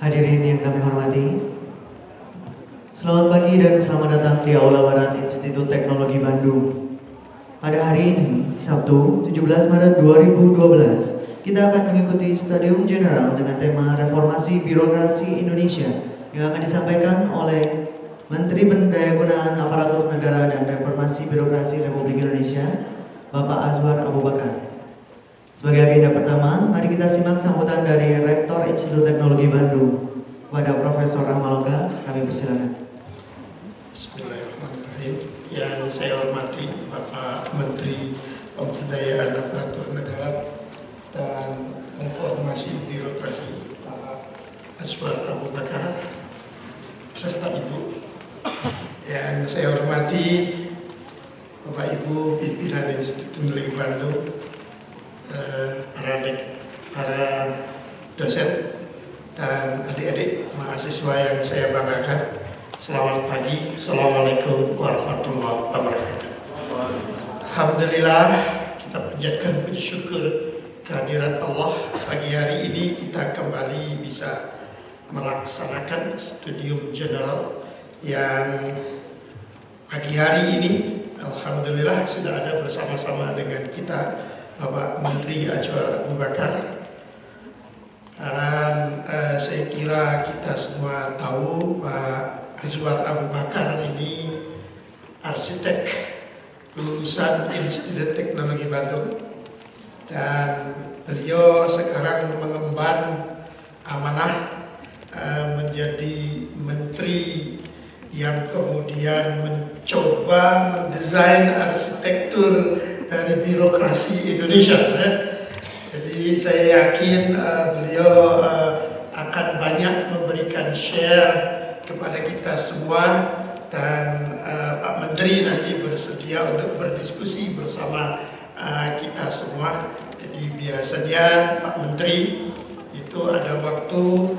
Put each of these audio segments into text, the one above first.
Hadirin yang kami hormati, selamat pagi dan selamat datang di Aula Barat Institut Teknologi Bandung. Pada hari ini, Sabtu 17 Maret 2012, kita akan mengikuti Studium General dengan tema Reformasi Birokrasi Indonesia yang akan disampaikan oleh Menteri Pendayagunaan Aparatur Negara dan Reformasi Birokrasi Republik Indonesia, Bapak Azwar Abu Bakar. Sebagai agenda pertama, mari kita simak sambutan dari Rektor Institut Teknologi Bandung. Kepada Profesor Rahmaloka, kami persilakan. Bismillahirrahmanirrahim. Yang saya hormati Bapak Menteri Pemberdayaan Aparatur Negara dan Reformasi Birokrasi, Pak Azwar Abu Bakar, serta Ibu. Yang saya hormati Bapak Ibu pimpinan Institut Teknologi Bandung, para dosen dan adik-adik mahasiswa yang saya banggakan. Selamat pagi, Assalamualaikum warahmatullahi wabarakatuh. Alhamdulillah, kita panjatkan puji syukur kehadirat Allah. Pagi hari ini kita kembali bisa melaksanakan studium general yang pagi hari ini alhamdulillah sudah ada bersama-sama dengan kita Bapak Menteri Azwar Abu Bakar. Dan saya kira kita semua tahu Pak Azwar Abu Bakar ini arsitek lulusan Institut Teknologi Bandung, dan beliau sekarang mengemban amanah menjadi menteri yang kemudian mencoba mendesain arsitektur dari birokrasi Indonesia. Jadi saya yakin beliau akan banyak memberikan share kepada kita semua, dan Pak Menteri nanti bersedia untuk berdiskusi bersama kita semua. Jadi biasanya Pak Menteri itu ada waktu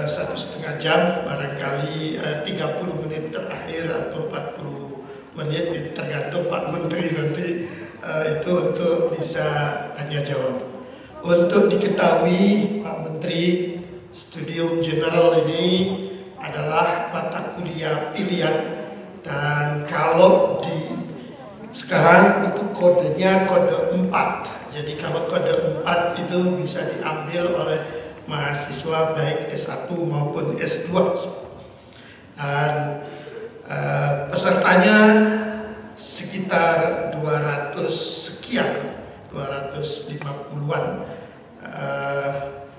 1,5 jam, barangkali 30 menit terakhir atau 40 menit, tergantung Pak Menteri nanti itu untuk bisa tanya jawab. Untuk diketahui Pak Menteri, studium general ini adalah mata kuliah pilihan, dan kalau di sekarang itu kodenya kode 4. Jadi kalau kode 4 itu bisa diambil oleh mahasiswa baik S1 maupun S2. Dan pesertanya sekitar 200 sekian, 250-an.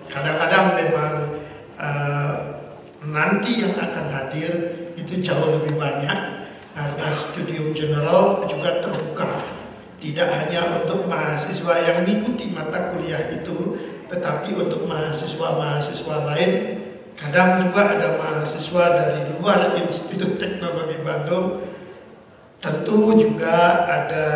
Kadang-kadang memang nanti yang akan hadir itu jauh lebih banyak, karena studium general juga terbuka, tidak hanya untuk mahasiswa yang mengikuti mata kuliah itu, tetapi untuk mahasiswa-mahasiswa lain. Kadang juga ada mahasiswa dari luar Institut Teknologi Bandung. Tentu juga ada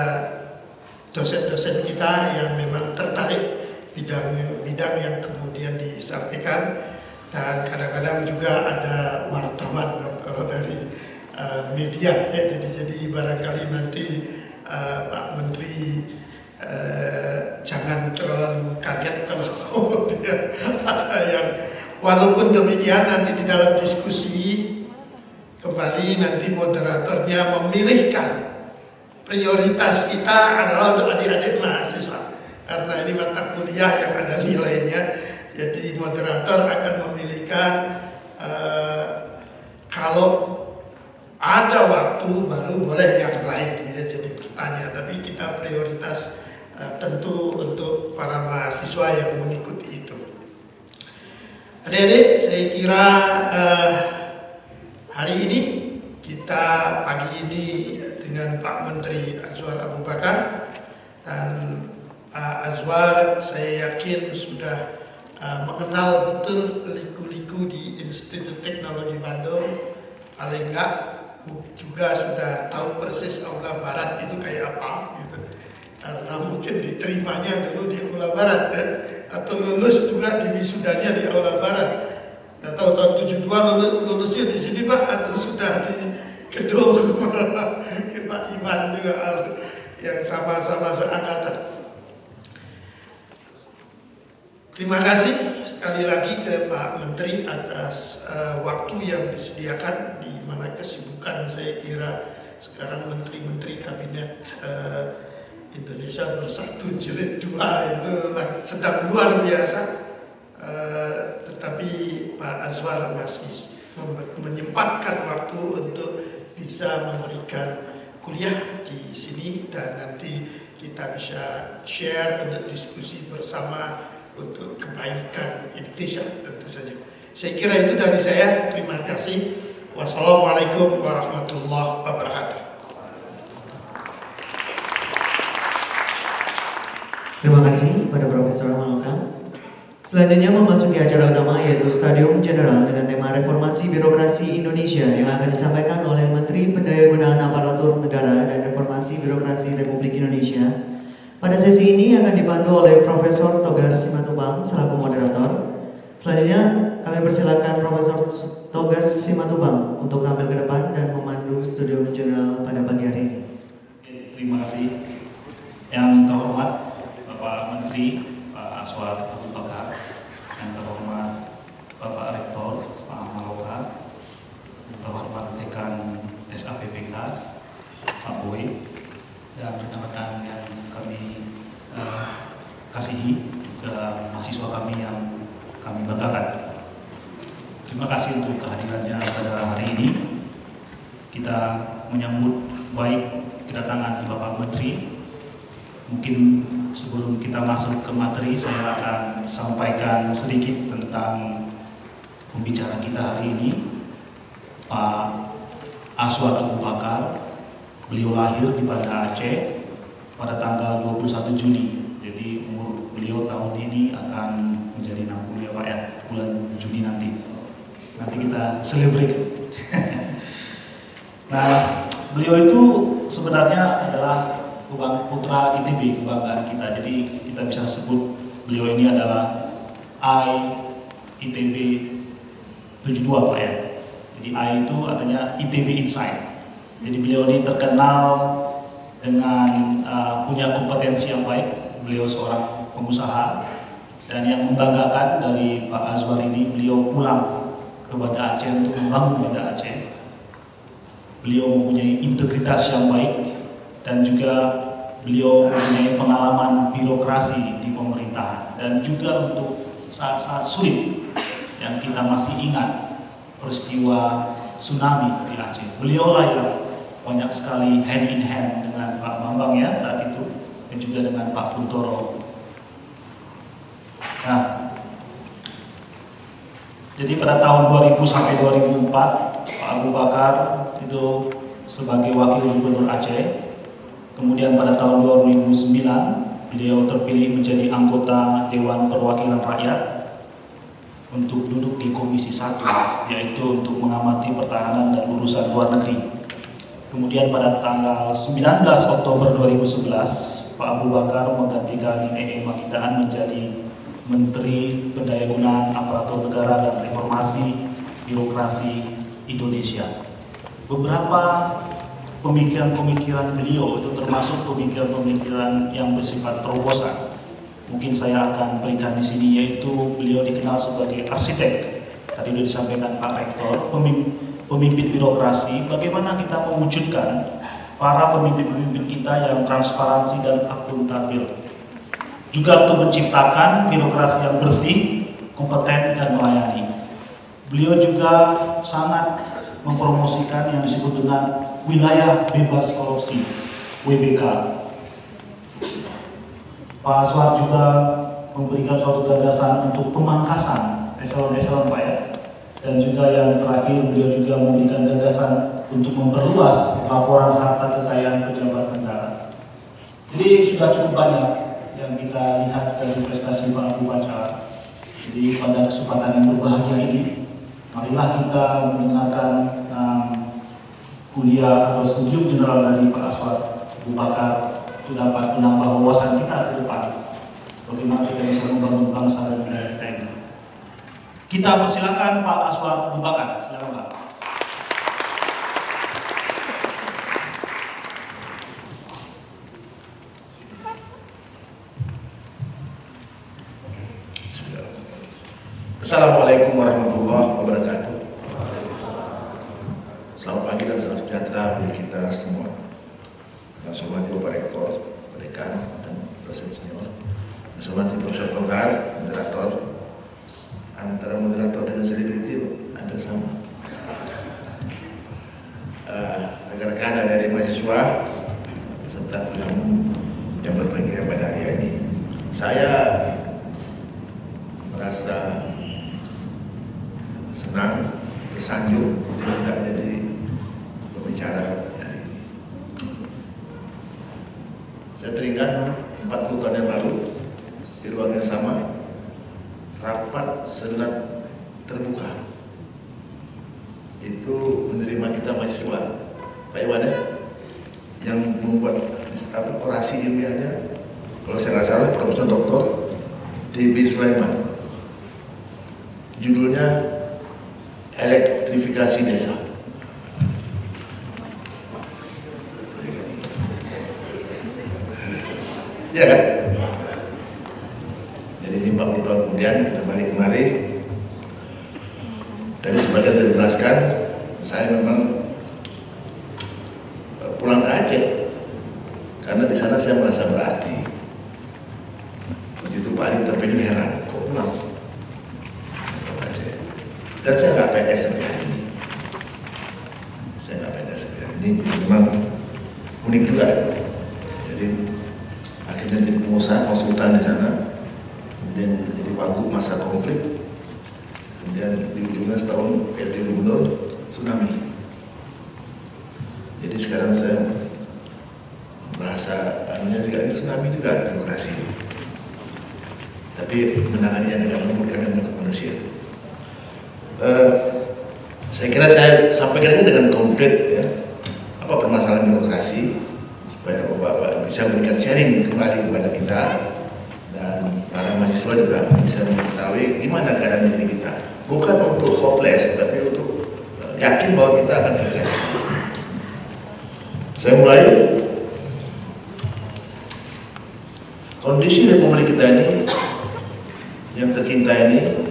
dosen-dosen kita yang memang tertarik bidang yang kemudian disampaikan, dan kadang-kadang juga ada wartawan dari media. Jadi barangkali nanti Pak Menteri jangan terlalu kaget kalau dia ada yang, walaupun demikian nanti di dalam diskusi kembali nanti moderatornya memilihkan prioritas kita adalah untuk adik-adik mahasiswa, karena ini mata kuliah yang ada nilainya. Jadi moderator akan memilihkan kalau ada waktu baru boleh yang lain ya, jadi bertanya, tapi kita prioritas tentu untuk para mahasiswa yang mengikuti itu. Adik-adik, saya kira hari ini kita pagi ini dengan Pak Menteri Azwar Abu Bakar, dan Pak Azwar saya yakin sudah mengenal betul liku-liku di Institut Teknologi Bandung. Paling enggak juga sudah tahu persis Aula Barat itu kayak apa gitu. Karena mungkin diterimanya dulu di Aula Barat ya, atau lulus juga di wisudanya di Aula Barat. Tidak tahu tahun 72 lulusnya di sini Pak, atau sudah di gedung Pak Iwan juga yang sama-sama seangkatan. Terima kasih sekali lagi ke Pak Menteri atas waktu yang disediakan, di mana kesibukan saya kira sekarang Menteri-Menteri Kabinet Indonesia Bersatu Jilid 2 itu sedang luar biasa, tetapi Pak Azwar masih menyempatkan waktu untuk bisa memberikan kuliah di sini, dan nanti kita bisa share untuk diskusi bersama untuk kebaikan Indonesia tentu saja. Saya kira itu dari saya. Terima kasih. Wassalamualaikum warahmatullahi wabarakatuh. Terima kasih pada Profesor Maloka. Selanjutnya memasuki acara utama, yaitu Stadium General dengan tema Reformasi Birokrasi Indonesia yang akan disampaikan oleh Menteri Pendayagunaan Aparatur Negara dan Reformasi Birokrasi Republik Indonesia. Pada sesi ini akan dibantu oleh Profesor Togar Simatupang selaku moderator. Selanjutnya kami persilakan Profesor Togar Simatupang untuk tampil ke depan dan memandu Stadium General pada pagi hari ini. Terima kasih. Yang terhormat Bapak Menteri Pak Azwar Abu Bakar, yang terhormat Bapak Rektor Pak Maloka, yang terhormat Dekan SAPPK Pak Boy, dan rekan-rekan yang kami kasihi, juga mahasiswa kami yang kami banggakan. Terima kasih untuk kehadirannya pada hari ini. Kita menyambut baik kedatangan Bapak Menteri. Mungkin sebelum kita masuk ke materi, saya akan sampaikan sedikit tentang pembicara kita hari ini, Pak Azwar Abu Bakar. Beliau lahir di Banda Aceh pada tanggal 21 Juni. Jadi umur beliau tahun ini akan menjadi 60 ya Pak ya, bulan Juni nanti. Nanti kita celebrate. Nah, beliau itu sebenarnya adalah putra ITB, kebanggaan kita. Jadi kita bisa sebut beliau ini adalah ITB 72 Pak ya. Jadi I itu artinya ITB Inside. Jadi beliau ini terkenal dengan punya kompetensi yang baik. Beliau seorang pengusaha, dan yang membanggakan dari Pak Azwar ini, beliau pulang ke Banda Aceh untuk membangun Banda Aceh. Beliau mempunyai integritas yang baik, dan juga beliau mempunyai pengalaman birokrasi di pemerintahan, dan juga untuk saat-saat sulit yang kita masih ingat peristiwa tsunami di Aceh. Beliaulah yang banyak sekali hand in hand dengan Pak Bambang ya saat itu, dan juga dengan Pak Kuntoro. Nah, jadi pada tahun 2000 sampai 2004 Pak Abu Bakar itu sebagai wakil gubernur Aceh. Kemudian pada tahun 2009 beliau terpilih menjadi anggota Dewan Perwakilan Rakyat untuk duduk di Komisi 1, yaitu untuk mengamati pertahanan dan urusan luar negeri. Kemudian pada tanggal 19 Oktober 2011 Pak Abu Bakar menggantikan Makidaan menjadi Menteri Pendayagunaan Aparatur Negara dan Reformasi Birokrasi Indonesia. Beberapa pemikiran-pemikiran beliau itu termasuk pemikiran-pemikiran yang bersifat terobosan. Mungkin saya akan berikan di sini, yaitu beliau dikenal sebagai arsitek. Tadi sudah disampaikan Pak Rektor, pemimpin birokrasi. Bagaimana kita mewujudkan para pemimpin-pemimpin kita yang transparansi dan akuntabel. Juga untuk menciptakan birokrasi yang bersih, kompeten dan melayani. Beliau juga sangat mempromosikan yang disebut dengan wilayah bebas korupsi, WBK. Pak Azwar juga memberikan suatu gagasan untuk pemangkasan eselon-eselon Pak ya. Dan juga yang terakhir, beliau juga memberikan gagasan untuk memperluas laporan harta kekayaan pejabat negara. Jadi sudah cukup banyak yang kita lihat dari prestasi Pak Abu Bakar. Jadi pada kesempatan yang berbahagia ini, marilah kita mendengarkan kuliah atau studium general dari Pak Azwar Abu Bakar, itu dapat menambah wawasan kita ke depan. Bagaimana kita bisa membangun bangsa dan negara kita ini. Kita persilakan Pak Azwar Abu Bakar. Silakan Pak. Assalamualaikum warahmatullahi wabarakatuh. Selamat pagi dan salam sejahtera bagi kita semua. Yang saya hormati Bapak Rektor, Dekan, dan dosen senior. Yang saya hormati Profesor Togar, moderator. Antara moderator dengan selebriti hampir sama. Rekan-rekan dari mahasiswa serta pengamu yang berbahagia pada hari ini. Saya merasa senang, tersanjung diminta jadi pembicara hari ini. Saya teringat 40 tahun yang lalu di ruang yang sama, rapat senat terbuka itu menerima kita mahasiswa, Pak Iwan ya, yang membuat orasi ilmiahnya, kalau saya nggak salah Profesor Dr. T.B. Sulaiman, judulnya Elektrifikasi Desa. Ya kan? Jadi di 40 tahun kemudian kita balik kemari. Tadi sebagian sudah dijelaskan, saya memang pulang ke Aceh karena di sana saya merasa berarti. Begitu Pak Ali terpilih heran, kok pulang? Saya pulang ke Aceh. Dan saya nggak PNS sampai hari ini. Saya nggak PNS sampai hari ini, jadi memang unik juga. Jadi akhirnya jadi pengusaha konsultan di sana, kemudian jadi wagub masa konflik. Kemudian di ujungnya setahun PLT Gubernur tsunami. Jadi sekarang saya bahasa anunya juga ini tsunami juga demokrasi. Tapi menanganinya dengan lembut karena manusia. Saya kira saya sampaikan dengan konkret ya, apa permasalahan demokrasi supaya Bapak bisa memberikan sharing kembali kepada kita dan para mahasiswa juga bisa mengetahui gimana keadaan negeri kita. Bukan untuk hopeless, tapi untuk yakin bahwa kita akan selesai. Saya mulai. Kondisi Republik kita ini, yang tercinta ini,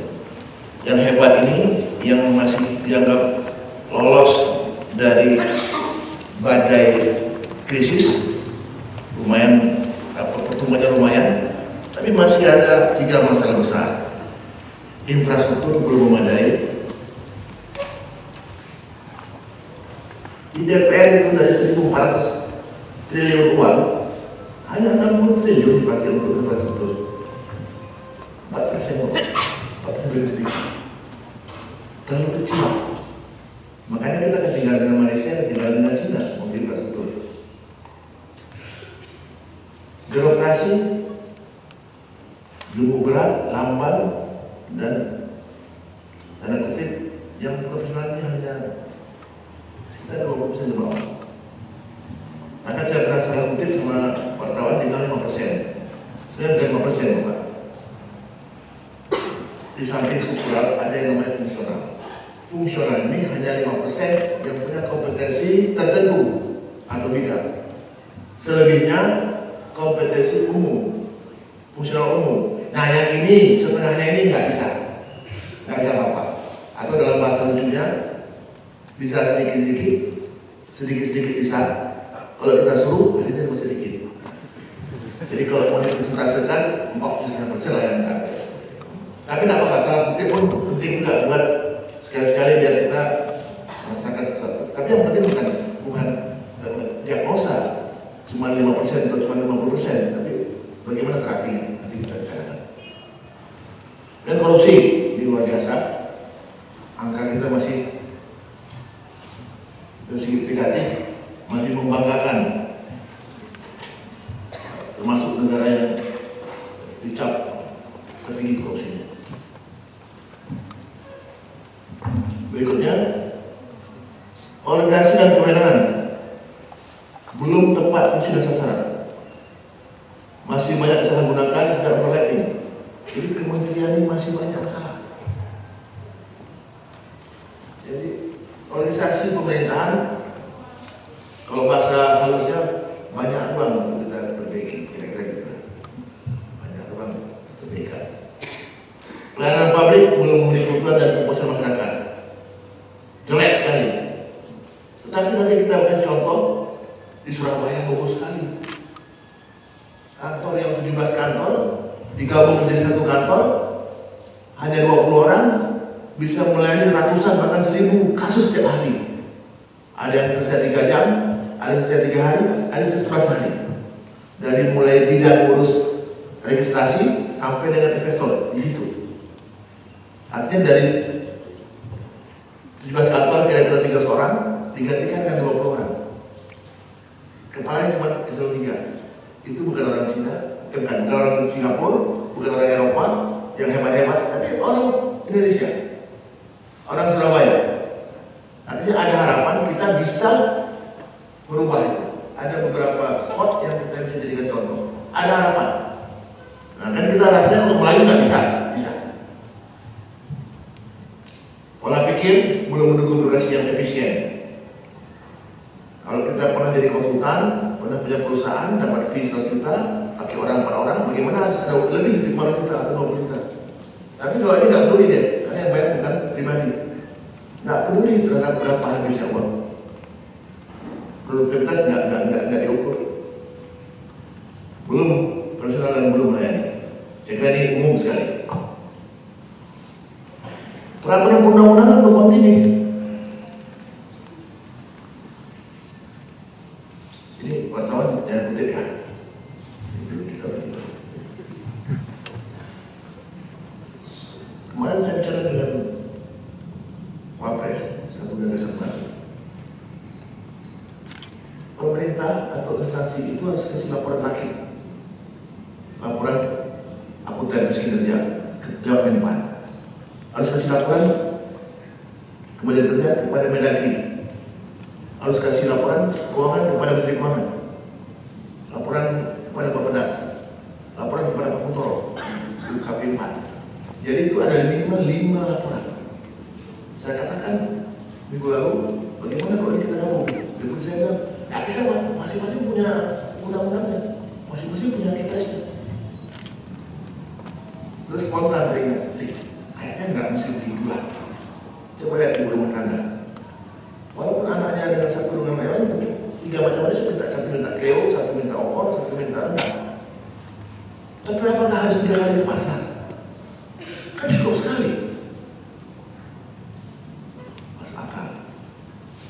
yang hebat ini, yang masih dianggap lolos dari badai krisis, lumayan, pertumbuhannya lumayan, tapi masih ada 3 masalah besar. Infrastruktur belum memadai. Di DPR itu dari 1.400 triliun uang, hanya 60 triliun dipakai untuk infrastruktur. 4%, 4% lebih sedikit. Terlalu kecil. Makanya kita ketinggalan dengan Malaysia, ketinggalan dengan China untuk infrastruktur. Birokrasi jumbo berat, lamban, dan tanda kutip yang profesional ini hanya sekitar 20% ke bawah. Bahkan saya pernah salah kutip sama wartawan bilang 5%. Sebenarnya bukan 5% Bapak. Di samping struktural ada yang namanya fungsional. Fungsional ini hanya 5% yang punya kompetensi tertentu atau bidang. Selebihnya kompetensi umum, fungsional umum. Nah yang ini, setengahnya ini nggak bisa apa-apa. Atau dalam bahasa lucunya, bisa sedikit-sedikit bisa. Kalau kita suruh, akhirnya cuma sedikit. Jadi kalau mau dipresentasikan, 40% lah yang nggak bisa. Tapi tidak apa-apa, salah kutip pun penting juga buat sekali-sekali biar kita merasakan sesuatu. Tapi yang penting bukan diagnosa cuma 5% atau cuma 50%, tapi bagaimana terapinya nanti kita bicarakan. Dan korupsi di luar biasa, angka kita masih dari segi negatif, masih membanggakan, termasuk negara yang dicap tertinggi korupsinya. Berikutnya, organisasi dan kewenangan belum tepat fungsi dan sasaran, masih banyak disalahgunakan dan overlapping. Jadi kementerian ini masih banyak masalah. Jadi organisasi pemerintahan, kalau bahasa halusnya banyak ruang untuk kita perbaiki, kira-kira gitu. Banyak ruang perbaikan. Pelayanan publik belum contoh di Surabaya bagus sekali. Kantor yang 17 kantor digabung menjadi satu kantor, hanya 20 orang bisa melayani ratusan bahkan 1000 kasus setiap hari. Ada yang selesai 3 jam, ada yang selesai 3 hari, ada yang selesai 11 hari. Dari mulai bidang urus registrasi sampai dengan investor di situ. Artinya dari 17 kantor kira-kira 300 orang digantikan dengan 20 orang. Kepalanya cuma eselon 3. Itu bukan orang Cina, bukan orang Singapura, bukan orang Eropa yang hebat-hebat, tapi orang Indonesia, orang Surabaya. Artinya ada harapan kita bisa merubah itu. Ada beberapa spot yang kita bisa jadikan contoh. Ada harapan. Nah, kan kita rasanya untuk Melayu nggak bisa. Pola pikir belum mendukung birokrasi yang efisien. Kalau kita pernah jadi konsultan, pernah punya perusahaan, dapat fee 100 juta, pakai orang per orang, bagaimana harus ada lebih 15 juta atau 20 juta. Tapi kalau ini nggak peduli deh, karena yang bayar bukan pribadi. Nggak peduli terhadap berapa habisnya uang. Produktivitas nggak diukur. Belum profesional dan belum melayani. Saya kira ini umum sekali. Peraturan undang-undangan untuk ini. Ini wartawan yang kutip ya. Kemarin saya bicara dengan Wapres, satu gagasan baru. Pemerintah atau instansi itu harus kasih laporan lagi, laporan akuntansi kinerja ke Menpan. Harus kasih laporan kepada kerja kepada Mendagri. Harus kasih laporan keuangan kepada Menteri Keuangan, laporan kepada Bappenas, laporan kepada Pak Kuntoro, KP 4. Jadi itu ada minimal 5 laporan. Saya katakan minggu lalu, bagaimana kalau ini kita gabung? Deputi saya bilang, ya bisa Pak, masing-masing punya undang-undangnya, masing-masing punya kepresnya. Terus spontan teringat, kayaknya nggak mesti begitu lah. Coba lihat ibu rumah tangga. Walaupun anaknya dengan satu dengan lain, 3 macam aja satu minta Cleo, satu minta opor, satu minta rendang. Tapi apakah harus 3 kali ke pasar? Kan cukup sekali. Mas akal.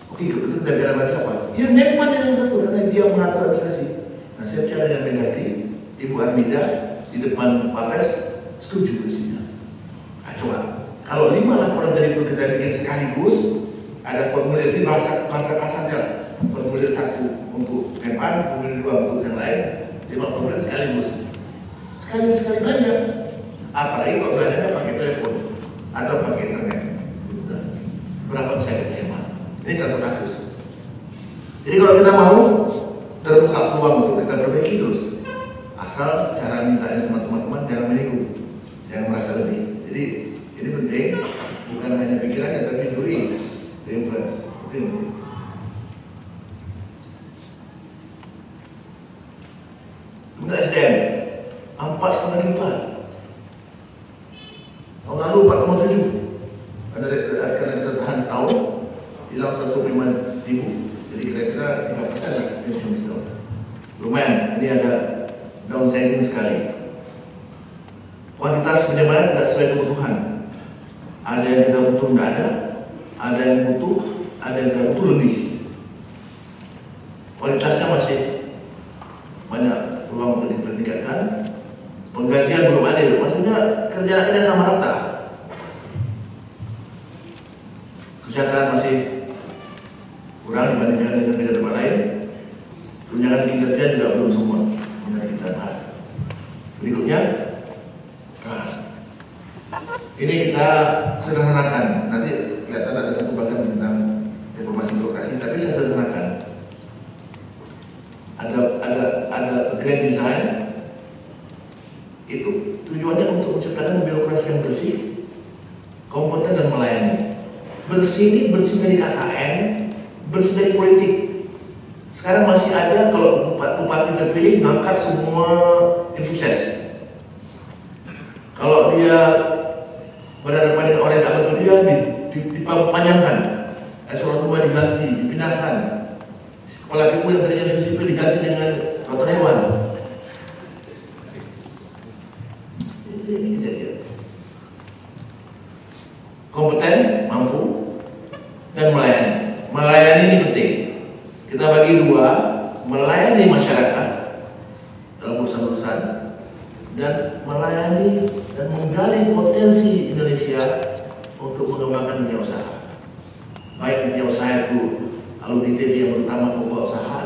Oke, itu kita bicara dengan siapa? Ya Menpan yang satu, karena dia mengatur administrasi. Nah, saya bicara dengan Mendagri, Ibu Armida di depan Polres setuju isinya. Nah, coba. Kalau 5 laporan dari itu kita bikin sekaligus, ada formulir ini bahasa kasarnya, formulir 1 untuk Menpan, formulir 2 untuk yang lain, 5 formulir sekaligus. Sekali belanja. Apalagi kalau belanjanya pakai telepon atau pakai internet. Berapa bisa kita hemat? Ini satu kasus. Jadi kalau kita mau terbuka peluang untuk kita perbaiki terus, asal cara mintanya sama teman-teman jangan menyinggung, jangan merasa lebih. Jadi ini penting, bukan hanya pikirannya tapi duri, the influence. Itu yang penting. Kemudian SDM 4,5 juta. Tahun lalu 4,7. Karena kita tahan setahun, hilang 125.000. Jadi kira-kira 3% lah pensiun setahun. Lumayan, ini ada downsizing sekali. Kuantitas penyebaran tidak sesuai kebutuhan. Ada yang kita butuh nggak ada yang butuh, ada yang tidak butuh lebih. Kualitasnya masih banyak peluang untuk ditingkatkan. Penggajian belum adil, maksudnya kerja kita sama rata. Kesejahteraan masih kurang dibandingkan dengan negara tempat lain. Tunjangan kinerja juga belum semua yang kita bahas. Berikutnya, ini kita sederhanakan. Nanti kelihatan ada satu bagian tentang reformasi birokrasi, tapi saya sederhanakan. Ada grand design. Itu tujuannya untuk menciptakan birokrasi yang bersih, kompeten dan melayani. Bersih ini bersih dari KKN, bersih dari politik. Sekarang masih ada kalau bupati terpilih ngangkat semua tim sukses. Kalau dia berhadapan dengan orang yang tak betul dia dipanjangkan, eselon 2 diganti, dipindahkan. Kepala Kipu yang tadinya sipil diganti dengan dokter hewan. Ini kejadian. Kompeten, mampu, dan melayani. Melayani ini penting. Kita bagi dua, melayani masyarakat dalam urusan-urusan dan melayani dan menggali potensi Indonesia untuk mengembangkan dunia usaha. Baik dunia usaha itu alumni ITB yang pertama membuka usaha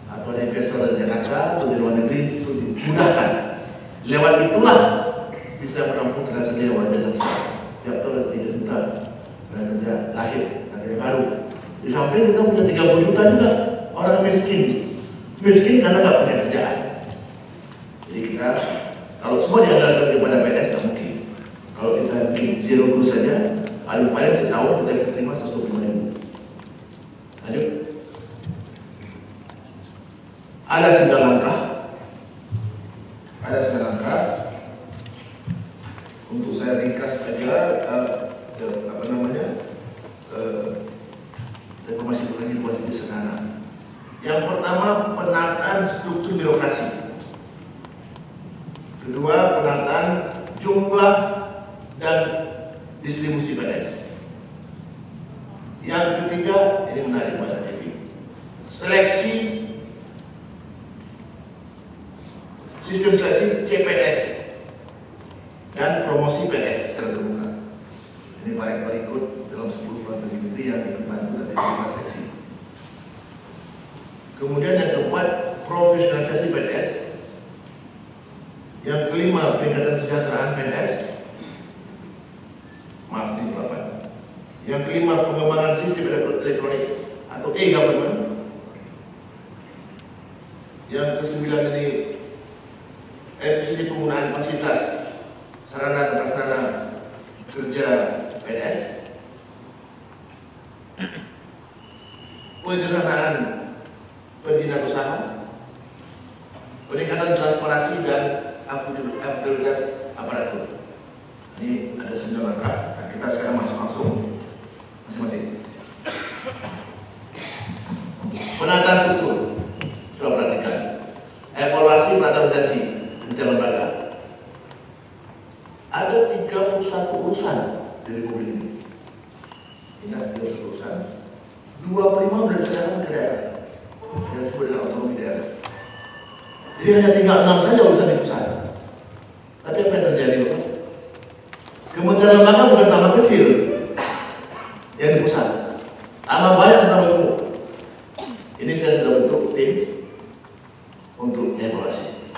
atau ada investor dari Jakarta atau dari luar negeri itu dimudahkan. Lewat itulah bisa menampung tenaga kerja yang luar biasa besar. Tiap tahun ada 3 juta tenaga kerja lahir, tenaga kerja baru. Di samping kita punya 30 juta juga orang miskin karena nggak punya kerjaan. Jadi kita kalau semua diandalkan kepada PNS nggak mungkin. Kalau kita bikin zero goal saja, paling-paling setahun kita bisa terima 125.000. Lanjut. Ada 9 langkah. Ada 9 langkah. Untuk saya ringkas saja, reformasi sederhana. Yang pertama, penataan struktur birokrasi. Kedua, penataan jumlah dan distribusi PNS. Yang ketiga, ini menarik Pak TV. Seleksi, sistem seleksi CPNS dan promosi PNS secara terbuka. Ini Pak Rektor ikut dalam 10 bulan peneliti yang ikut bantu dan terima seleksi. Kemudian yang keempat, profesionalisasi PNS. Yang kelima, peningkatan kesejahteraan PNS. Maaf, ini 8. Yang kelima, pengembangan sistem elektronik atau e-government. Yang kesembilan ini, efisiensi penggunaan fasilitas, sarana dan prasarana kerja PNS. Penyederhanaan perizinan usaha, peningkatan transparansi dan akuntabilitas aparatur. Ini ada 9 langkah. Nah, kita sekarang masuk langsung masing-masing. Penataan struktur, coba perhatikan. Evaluasi penataan kementerian lembaga. Ada 31 urusan di Republik ini. Ingat 31 urusan. 25 dari sekarang ke daerah. Yang disebut dengan otonomi daerah. Jadi hanya tinggal 6 saja urusan di pusat. Tapi apa yang terjadi, Bapak? Kementerian lembaga bukan tambah kecil yang di pusat, tambah banyak tambah gemuk. Ini saya sudah bentuk tim untuk evaluasi.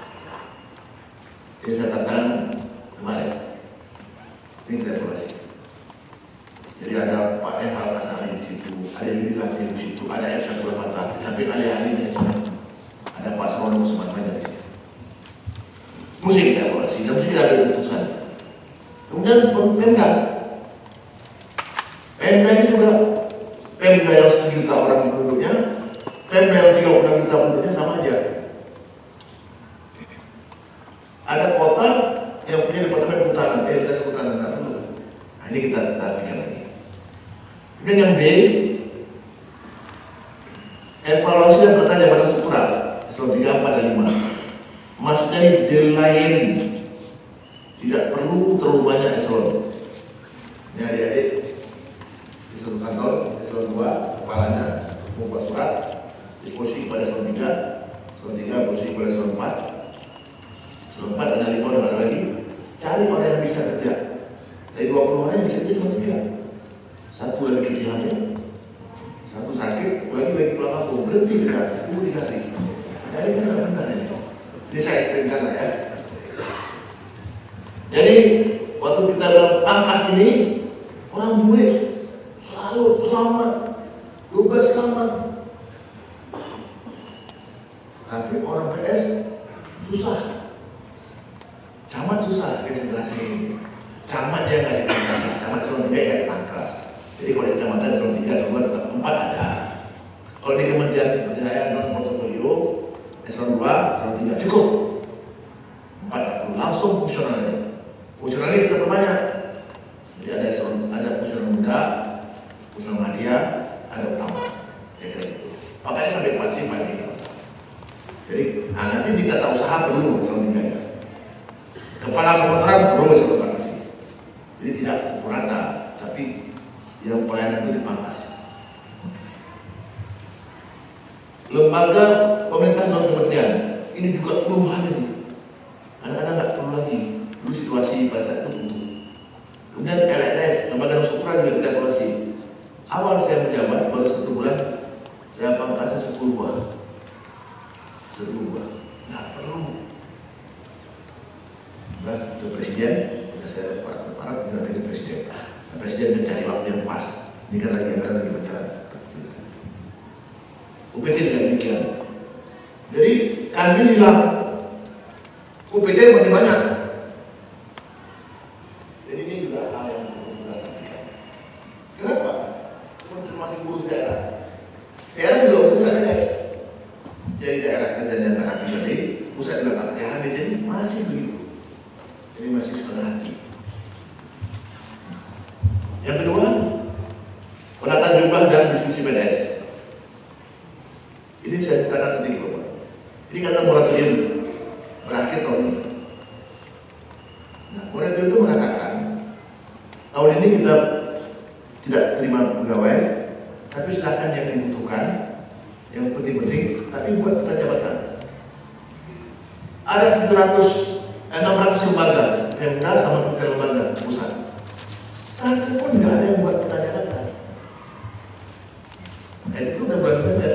Ini saya tantangan kemarin. Ini kita evaluasi. Jadi ada Pak Enhal Kasari di situ, ada Yudi Latif di situ, ada Ersyadul Fatah, di samping ahli-ahli manajemen. Ada Pak Sarono Sumarmanja di situ. Mesti kita evaluasi, dan mesti kita ambil keputusan. Kemudian Pemda. Pemda ini juga Pemda yang 1 juta orang penduduknya, Pemda yang 36 juta penduduknya sama aja. Ada kota yang punya departemen kehutanan, dinas kehutanan, enggak perlu. Nah, ini kita pikir lagi. Kemudian yang B, evaluasi dan penataan jabatan struktural, eselon 3, 4, dan 5. Maksudnya ini delayering. Tidak perlu terlalu banyak eselon. Ini adik-adik eselon kantor, eselon 2, kepalanya membuat surat, disposisi kepada eselon 3, posisi kepada eselon 4. Eselon 4 ada 5 orang lagi. Cari orang yang bisa kerja. Dari 20 orang yang bisa kerja cuma 3. Satu lagi kerja hamil, satu sakit, satu lagi pulang kampung, berhenti kerja, tunggu 3 hari. Jadi kan nggak benar ini. Ini saya ekstrimkan lah ya. Jadi waktu kita dalam pangkas ini, orang bule selalu selamat, lugas selamat. Tapi orang PS susah. Camat susah, saya jelasin. Camat dia nggak dipangkas, camat eselon 3 nggak dipangkas. Jadi kalau di kecamatan eselon 3, eselon 2 tetap 4 ada. Kalau di kementerian seperti saya non portofolio, eselon 2, eselon 3 cukup. 4 nggak perlu, langsung fungsional aja. Fungsionalnya kita perbanyak. Jadi ada fungsional muda, fungsional media, ada utama. Ya kira gitu. Makanya sampai 4 pasti Pak ini masalah. Jadi nanti di tata usaha perlu masalah tinggalnya. Kepala kekotoran perlu masalah pangkasi. Jadi tidak pukul rata, tapi yang pelayanan itu dipangkas. Lembaga pemerintah non kementerian ini juga puluhan ini. Kadang-kadang nggak perlu lagi. Dulu situasi pada saat itu butuh. Kemudian LNS, lembaga non struktural juga kita evaluasi. Awal saya menjabat baru 1 bulan, saya pangkasnya 10 buah. 10 buah. Nggak perlu. Nah, itu presiden, saya para tinggal presiden. Nah, presiden mencari waktu yang pas. Ini kan lagi berjalan. UPT dengan demikian. Jadi kami hilang. UPT makin banyak. Jadi ini juga hal yang perlu kita perhatikan. Kenapa? Masih ngurus daerah. Daerah juga udah tidak beres. Jadi daerah kerjanya nggak rapi jadi pusat juga nggak pakai habis, jadi masih begitu. Jadi masih setengah hati. Yang kedua, penataan jumlah dan diskusi PNS. Ini saya ceritakan sedikit Bapak. Ini kata moratorium berakhir tahun ini. Nah, moratorium itu mengatakan tahun ini kita tidak terima pegawai, tapi silakan yang dibutuhkan, yang penting-penting, tapi buat peta jabatan. Ada 600 lembaga, Pemda sama kementerian lembaga pusat. Satu pun nggak ada yang buat peta jabatan. Nah, itu udah bulan November,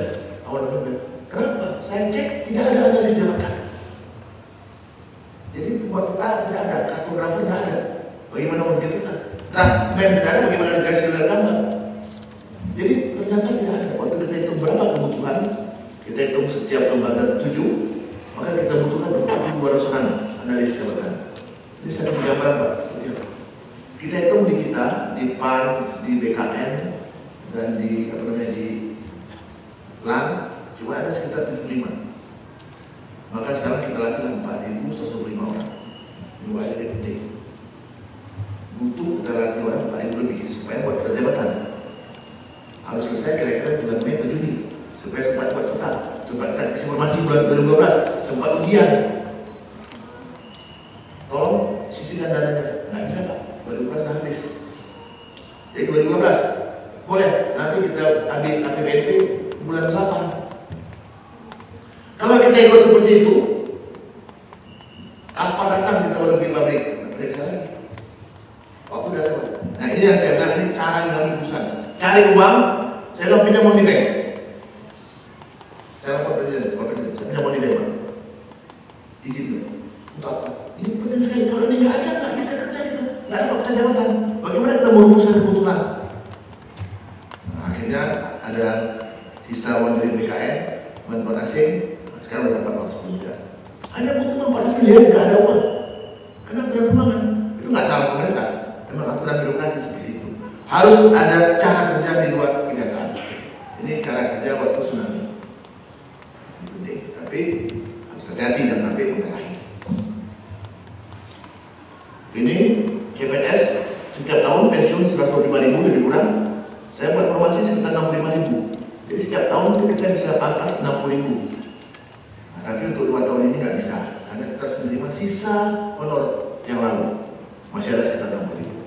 awal November. Kenapa? Saya cek tidak ada analis jabatan. Jadi buat peta tidak ada, kartografer nggak ada. Bagaimana mau bikin peta? Nah, tidak ada, bagaimana dikasih dari gambar? Jadi ternyata tidak ada. Waktu kita hitung berapa kebutuhan, kita hitung setiap lembaga 7, maka kita butuhkan 4.200 analis jabatan. Ini saya kasih gambar Pak, seperti apa? Kita hitung di kita, di PAN, di BKN, dan di LAN, cuma ada sekitar 75. Maka sekarang kita latih 4.105 orang. Ini banyak yang penting. Butuh latih orang 4.000 lebih supaya buat peta jabatan. Harus selesai kira-kira bulan Mei atau Juni supaya sempat buat peta, sempat kasih informasi bulan 2012, sempat ujian. Tolong sisihkan dananya, nggak bisa Pak, 2012 sudah habis. Jadi 2012 boleh, nanti kita ambil APBNP bulan 8. Kalau kita ikut seperti itu, apa datang kita baru bikin pabrik, periksa lagi. Waktu udah lewat. Nah ini yang saya bilang, ini cara yang kami urusan. Cari uang, saya bilang pinjam money bank. Saya lapor presiden, saya pinjam money bank Pak. Izin dulu. Untuk apa? Ini penting sekali, kalau ini nggak ada, nggak bisa kerja kita. Nggak ada peta jabatan. Bagaimana kita merumuskan kebutuhan? Nah, akhirnya ada sisa uang dari BKN, bantuan asing, sekarang udah dapat uang 10 miliar. Hanya butuh 14 miliar, nggak ada uang. Karena aturan keuangan, itu nggak salah pemerintah. Memang aturan birokrasi seperti itu. Harus ada cara kerja di luar kebiasaan. Ini cara kerja waktu tsunami. Ini penting, tapi harus hati-hati dan sampai menyalahi. Ini KPNS setiap tahun pensiun 125.000 lebih kurang. Saya buat formasi sekitar 65.000. Jadi setiap tahun itu kita bisa pangkas 60.000. Nah, tapi untuk 2 tahun ini nggak bisa, karena kita harus menerima sisa honor yang lalu. Masih ada sekitar 60.000.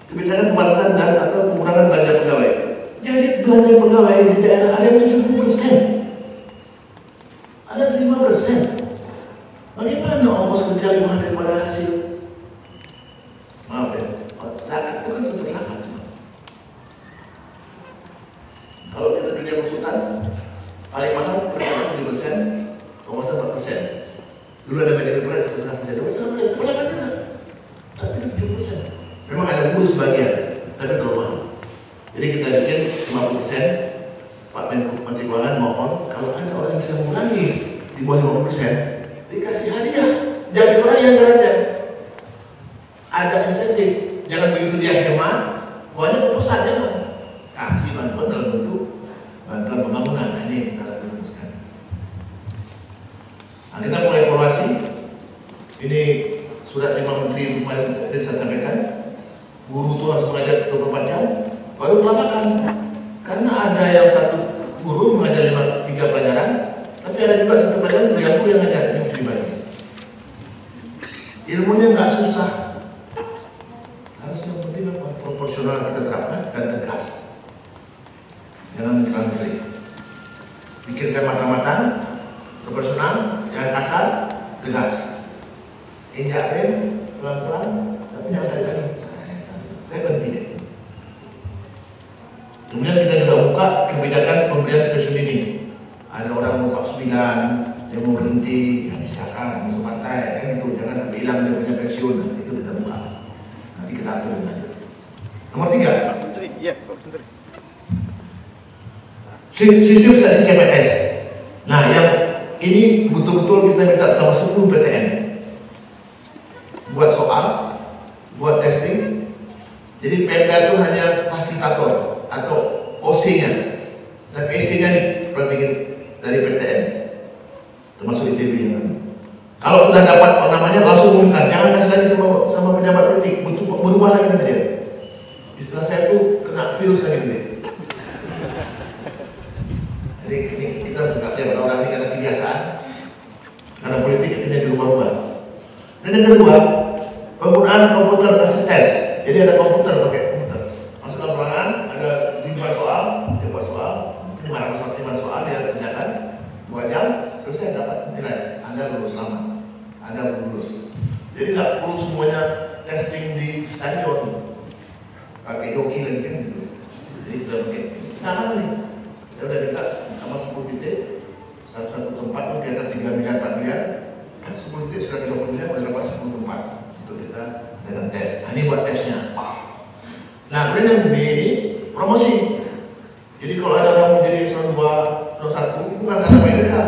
Kebijakan pembatasan dan atau pengurangan belanja pegawai. Jadi belanja pegawai di daerah ada yang 70%, ada 5%. Bagaimana ongkos kerja 5 daripada hasil? Maaf ya, zakat itu kan 1/8 cuma. Kalau kita dunia konsultan, paling mahal perjalanan 7%, penguasa 4%. Dulu ada manajer beras 1,5%, dulu sama 1,8 juga, tapi 7%. Memang ada guru sebagian, tapi terlalu mahal. Jadi kita bikin 50%. Pak Menteri Keuangan mohon kalau ada orang yang bisa mengurangi di bawah 50%, dikasih hadiah. Jadi orang yang beranjak. Ada insentif. Jangan begitu dia hemat, pokoknya ke pusat jangan. Kasih bantuan dalam bentuk bantuan pembangunan. Nah, ini kita lagi rumuskan. Nah, kita mulai evaluasi. Ini surat 5 menteri kemarin saya sampaikan. Guru itu harus mengajar 24 jam, baru kelabakan. jangan mesra-mesri. Pikirkan matang-matang, proporsional, jangan kasar, tegas. Injak rem pelan-pelan, tapi jangan tarik lagi. Saya berhenti deh. Kemudian kita juga buka kebijakan pemberian pensiun dini. Ada orang buka 9, dia mau berhenti, ya silakan masuk partai, kan gitu. Jangan sampai hilang dia punya pensiun, itu kita buka. Nanti kita atur lanjut. Nomor 3. Pak Menteri, iya Pak Menteri. Sistem seleksi CPNS. Nah, yang ini betul-betul kita minta sama 10 PTN. Buat soal, buat testing. Jadi Pemda itu hanya fasilitator atau OC-nya. Dan EC-nya nih, berarti dari PTN. Termasuk ITB yang tadi. Kalau sudah dapat namanya langsung umumkan, jangan kasih lagi sama pejabat politik, berubah lagi nanti dia. Istilah saya tuh kena virus lagi nanti. Jadi ini kita menganggap pada orang ini karena kebiasaan, karena politik akhirnya dirubah-ubah. Dan yang kedua, penggunaan komputer assist test. Jadi ada komputer, pakai komputer. Masuk dalam ruangan, ada 5 soal, dia buat soal, 500 soal dia kerjakan 2 jam, selesai dapat nilai. Anda lulus selamat, Anda lulus. Jadi nggak perlu semuanya testing di stadion, pakai joki lagi kan gitu. Jadi kita pakai. Nah kali saya udah minta sama 10 titik, satu tempat pun kita 3 miliar 4 miliar, kan 10 titik sudah 30 miliar, udah dapat 10 tempat untuk kita dengan tes. Nah, ini buat tesnya. Nah kemudian yang B ini promosi. Jadi kalau ada orang menjadi eselon 2, eselon 1, bukan karena main dekat.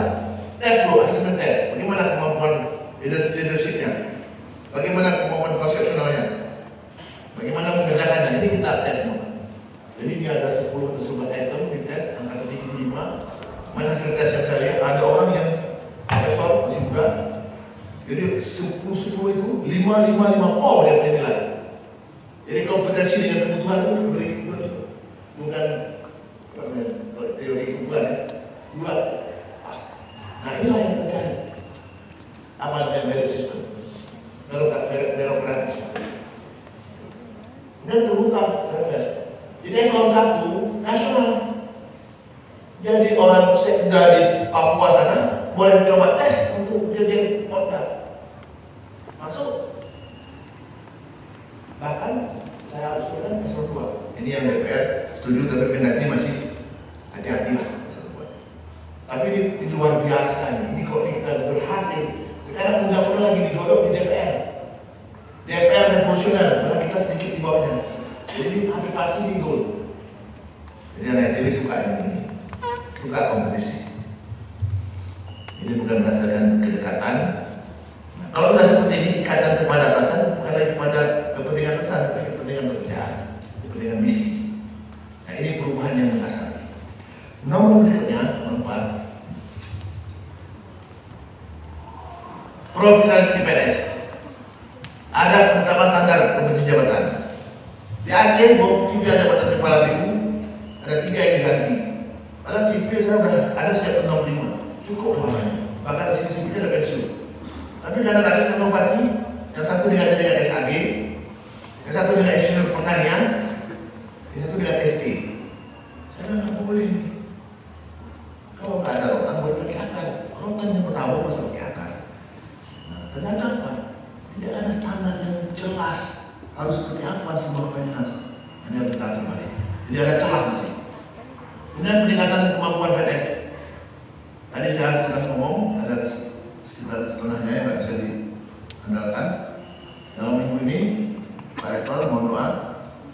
Tes dulu, asesmen tes. Bagaimana kemampuan leadership-nya? Bagaimana kemampuan konsepsionalnya? Bagaimana mengerjakannya? Ini kita tes semua. Jadi ini ada 10 atau 11 item di tes, angka tertinggi 5. Mana hasil tes yang saya lihat, ada orang yang profesor, masih muda. Jadi 10 itu 5, oh dia punya nilai. Jadi kompetensi dengan kebutuhan itu bukan teori kumpulan ya. Buat pas. Nah inilah yang terjadi. Apa namanya merit system, birokratis. Kemudian terbuka, jadi eselon 1 nasional. Jadi orang sekda di Papua sana boleh coba tes untuk jadi Porda. Masuk. Bahkan saya usulkan eselon 2. Ini yang DPR setuju, tapi Pendagri masih hati-hatilah. Tapi ini luar biasa ini kalau kita berhasil. Sekarang undang-undang lagi digodok di DPR. DPR revolusioner, malah kita sedikit di bawahnya. Jadi hampir pasti di gol. Jadi anak TV suka ini, suka kompetisi. Ini bukan berdasarkan kedekatan. Nah, kalau sudah seperti ini, ikatan kepada atasan bukan lagi kepada kepentingan atasan, tapi kepentingan pekerjaan, kepentingan misi. Nah ini perubahan yang mendasar. Nomor berikutnya, nomor 4. Profesionalisasi PNS. Ada penetapan standar kompetisi jabatan. Di Aceh, 23 jabatan kepala BU, ada 3 yang diganti. Padahal sipil saya sudah ada sejak tahun 65, cukup lamanya. Bahkan di sini sipilnya ada pensiun. Tapi karena tadi Bupati, yang satu diganti dengan SAG, yang satu dengan insinyur pertanian, yang satu dengan ST. Saya bilang nggak boleh ini. Kalau nggak ada rotan boleh pakai akar. Rotan yang pertama masa pakai akar. Nah, ternyata apa? Tidak ada standar yang jelas harus seperti apa sebuah PNS. Hanya kita atur balik. Jadi ada celah di sini. Kemudian peningkatan kemampuan PNS. Tadi saya sedang ngomong ada sekitar setengahnya yang nggak bisa diandalkan. Dalam minggu ini, Pak Rektor mohon doa,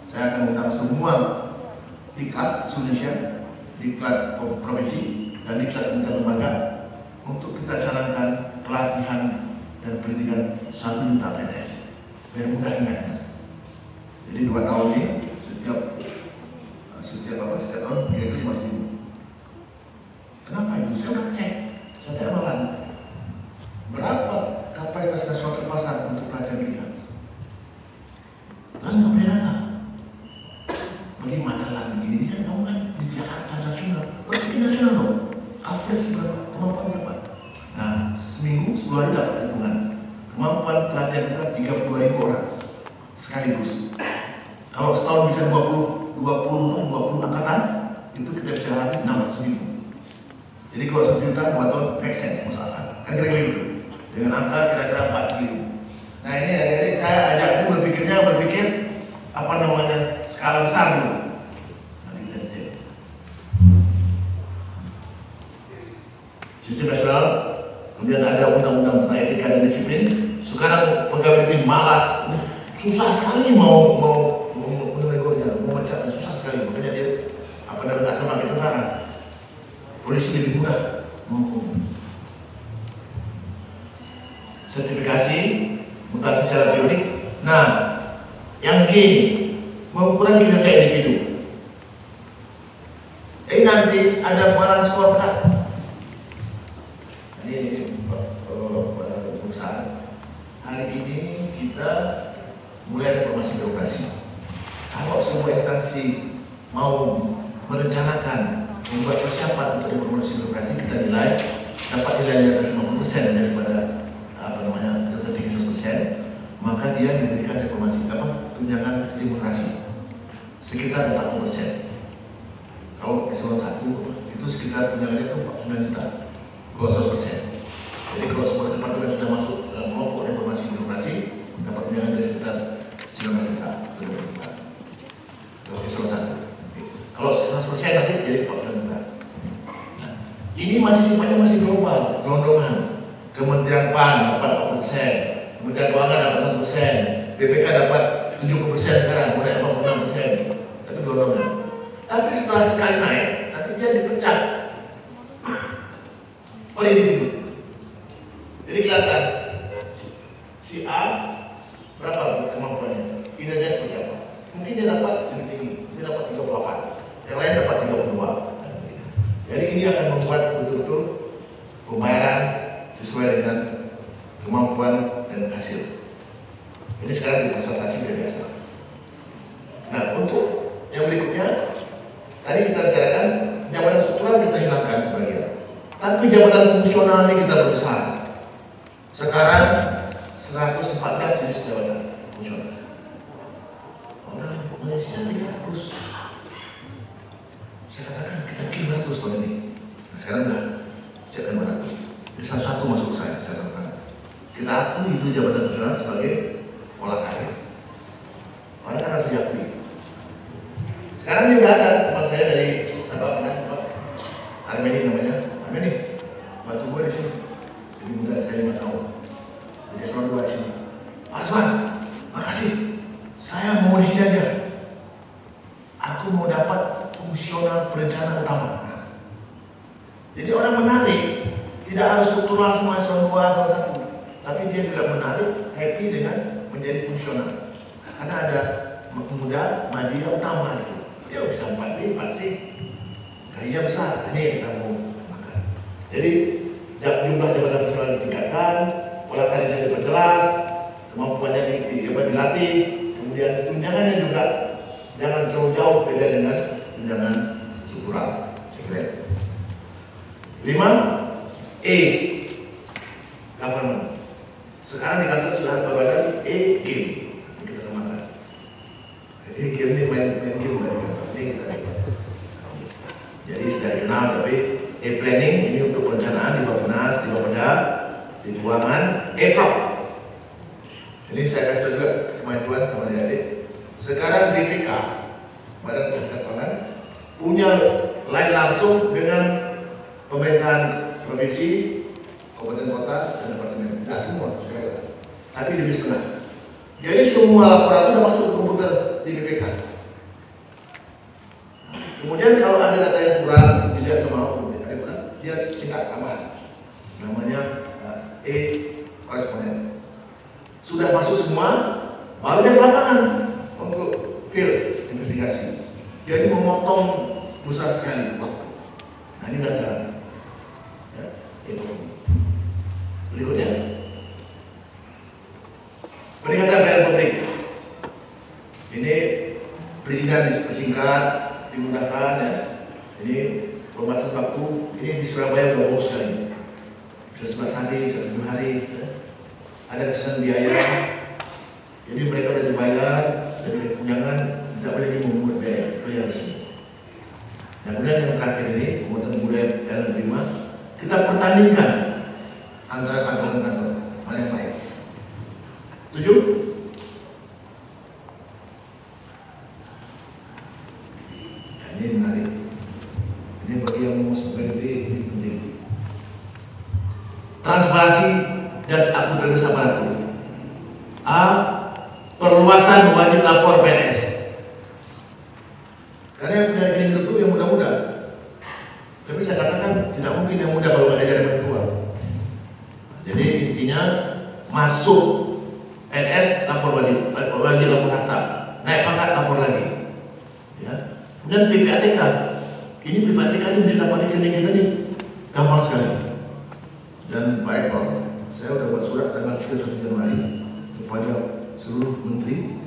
saya akan undang semua diklat Indonesia, diklat provinsi dan diklat antar lembaga untuk kita canangkan pelatihan dan pendidikan 1 juta PNS biar mudah ingatnya. Jadi 2 tahun ini setiap tahun kira-kira 5.000. Kenapa itu? Saya udah cek setiap malam berapa kapasitas nasional terpasang untuk pelatihan kita. Lalu nggak punya data. Bagaimana lah begini? Ini kan kamu kan di Jakarta nasional, berarti nasional dong. Average berapa? Kemampuan berapa? Nah, seminggu 10 hari dapat hitungan. Kemampuan pelatihan kita 32.000 orang sekaligus. Kalau setahun bisa 20 angkatan, itu kita bisa Jadi kalau 1 juta 2 tahun make sense, masuk akal. Kan kira-kira gitu. Dengan angka kira-kira 4 triliun. Nah ini adik-adik saya ajak ini berpikir apa namanya skala besar dulu. Nanti kita detail. Sistem nasional, kemudian ada undang-undang tentang etika dan disiplin. Sekarang pegawai negeri malas, susah sekali mau menegurnya, mau mencatnya susah sekali. Makanya dia tak sama kita tentara. Polisi lebih mudah menghukum. Sertifikasi mutasi secara periodik. Nah, yang G ini pengukuran kinerja individu. Nanti ada balance scorecard. Ini perusahaan. Hari ini kita mulai reformasi birokrasi. Kalau semua instansi mau merencanakan, membuat persiapan untuk reformasi birokrasi, kita nilai dapat nilai di atas 50% daripada tertinggi 100%, maka dia diberikan reformasi tunjangan demokrasi sekitar 40%. Kalau eselon 1 itu sekitar tunjangannya itu 49 juta kalau 100%. Jadi kalau semua departemen sudah masuk dalam kelompok reformasi birokrasi, dapat tunjangan dari sekitar 19 juta, 20 juta. Kalau eselon 1. Kalau 100% nanti jadi 40 juta. Nah, ini masih sifatnya masih global, gelondongan. Kementerian PAN dapat 40%, Kementerian Keuangan dapat 1%, BPK dapat 70% sekarang, mulai 46%. Tapi gelondongan. Tapi setelah sekali naik, nanti dia dipecat oleh individu. Jadi kelihatan si A berapa kemampuannya, kinerja seperti apa. Mungkin dia dapat lebih tinggi, dia dapat 38, yang lain dapat 32. Jadi ini akan membuat betul-betul pembayaran sesuai dengan kemampuan dan hasil. Ini sekarang di pusat haji biasa. Nah, untuk yang berikutnya, tadi kita bicarakan jabatan struktural kita hilangkan sebagian. Tapi jabatan fungsional ini kita berbesar. Sekarang 114 jenis jabatan fungsional. Orang Malaysia 300. Saya katakan kita bikin 200 tahun ini. Nah sekarang udah siapkan 200. Jadi satu-satu masuk ke saya katakan. Kita akui itu jabatan fungsional sebagai pola karir. Orang kan harus diakui. Sekarang ini udah ada teman saya dari Armeni namanya. Armeni, bantu gue di sini. Lebih muda dari saya 5 tahun. Jadi eselon 2 di sini. Azwan, makasih. Saya mau di sini aja. Aku mau dapat fungsional perencanaan utama. Nah, jadi orang menarik, tidak harus struktural semua eselon 2, eselon 1. Tapi dia juga menarik, happy dengan menjadi fungsional. Karena ada muda, media utama itu. Dia bisa 4B, 4C. Gaya besar, ini yang kita mau makan. Jadi jumlah jabatan fungsional ditingkatkan, pola karirnya diperjelas, kemampuannya dilatih, kemudian tunjangannya juga jangan terlalu jauh beda dengan tunjangan struktural. Saya kira. 5. E. Government. Sekarang di kantor sudah berbadan E-game. Kita kembangkan. E-game ini main game di kantor. Ini kita lihat. Jadi sudah dikenal, tapi E-planning ini untuk perencanaan di Bappenas, di Bapeda, di keuangan, E-prop. Ini saya kasih tahu juga kemajuan sama adik. Sekarang BPK, Badan Pengusaha Pangan, punya line langsung dengan pemerintahan provinsi, kabupaten kota, dan departemen. Tidak semua, sekali. Tapi lebih setengah. Jadi semua laporan sudah masuk ke komputer di BPK. Kemudian kalau ada data yang kurang, dilihat sama dia tingkat tambahan. Namanya E-koresponden. Sudah masuk semua, baru dia ke lapangan untuk field investigasi. Jadi memotong besar sekali waktu. Nah ini data. Ya, itu. Berikutnya, peningkatan pelayanan publik. Ini perizinan disingkat, dimudahkan ya. Ini pembatasan waktu. Ini di Surabaya udah bagus sekali. Bisa 11 hari, bisa 7 hari. Ya. Ada kesusahan biaya. Jadi mereka sudah dibayar dari tunjangan, tidak boleh lagi memungut biaya. Itu yang resmi. Nah kemudian yang terakhir ini, Kementerian Budaya dan Terima, kita pertandingkan antara kantor dan kantor mana yang baik. Setuju? Ya, ini menarik. Ini bagi yang mau masuk ini penting. Transparansi dan akuntabilitas aparatur. A. Perluasan wajib lapor PNS. Karena yang punya rekening itu yang muda-muda. Tapi saya katakan tidak mungkin yang muda kalau ada jaringan tua. Jadi intinya masuk PNS lapor wajib lapor harta, naik pangkat lapor lagi. Ya. Dan PPATK. Ini PPATK ini bisa dapat rekening kita nih gampang sekali. Dan Pak Eko, saya sudah buat surat tanggal 31 Januari kepada seluruh menteri,